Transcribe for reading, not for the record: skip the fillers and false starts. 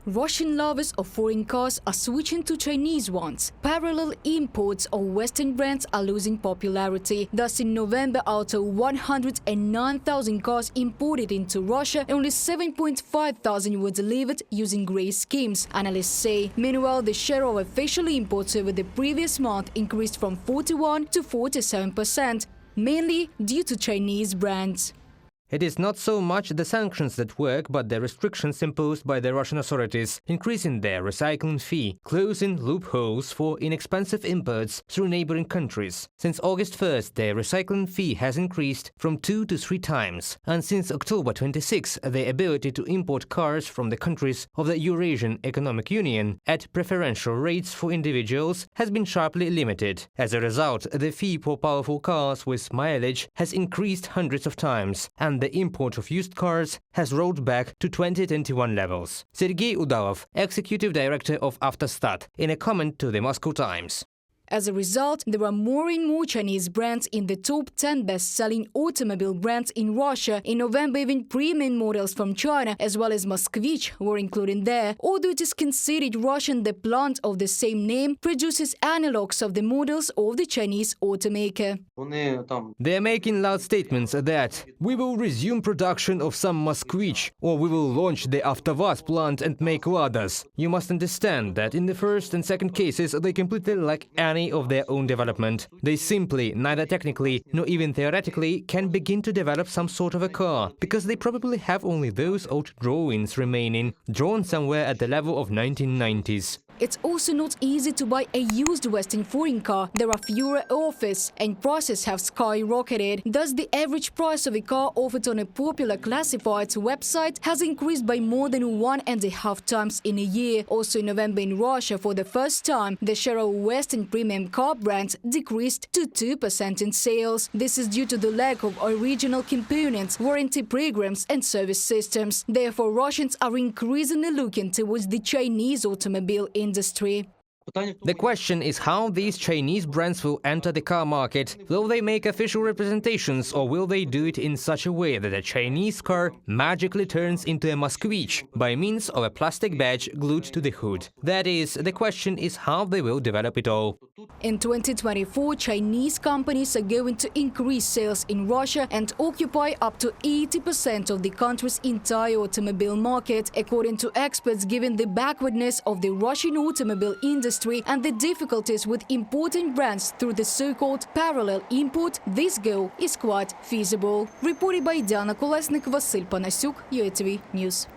Russian lovers of foreign cars are switching to Chinese ones. Parallel imports of Western brands are losing popularity. Thus, in November, out of 109,000 cars imported into Russia, only 7,500 were delivered using grey schemes, analysts say. Meanwhile, the share of official imports over the previous month increased from 41 to 47%, mainly due to Chinese brands. It is not so much the sanctions that work, but the restrictions imposed by the Russian authorities, increasing their recycling fee, closing loopholes for inexpensive imports through neighboring countries. Since August 1st, the recycling fee has increased from 2 to 3 times, and since October 26, the ability to import cars from the countries of the Eurasian Economic Union at preferential rates for individuals has been sharply limited. As a result, the fee for powerful cars with mileage has increased hundreds of times, and the import of used cars has rolled back to 2021 levels. Sergei Udalov, executive director of Avtostat, in a comment to the Moscow Times. As a result, there are more and more Chinese brands in the top 10 best-selling automobile brands in Russia. In November, even premium models from China, as well as Moskvich, were included there. Although it is considered Russian, the plant of the same name produces analogues of the models of the Chinese automaker. They are making loud statements that we will resume production of some Moskvich, or we will launch the Avtovaz plant and make Ladas. You must understand that in the first and second cases, they completely lack any of their own development. They simply, neither technically nor even theoretically, can begin to develop some sort of a car, because they probably have only those old drawings remaining, drawn somewhere at the level of 1990s. It's also not easy to buy a used Western foreign car. There are fewer offers, and prices have skyrocketed. Thus, the average price of a car offered on a popular classifieds website has increased by more than 1.5 times in a year. Also in November in Russia, for the first time, the share of Western premium car brands decreased to 2% in sales. This is due to the lack of original components, warranty programs and service systems. Therefore, Russians are increasingly looking towards the Chinese automobile industry. The question is how these Chinese brands will enter the car market. Will they make official representations, or will they do it in such a way that a Chinese car magically turns into a Moskvich by means of a plastic badge glued to the hood? That is, the question is how they will develop it all. In 2024, Chinese companies are going to increase sales in Russia and occupy up to 80% of the country's entire automobile market, according to experts, given the backwardness of the Russian automobile industry and the difficulties with importing brands through the so-called parallel import. This goal is quite feasible. Reported by Diana Kolesnik, Vasil Panasiuk, UATV News.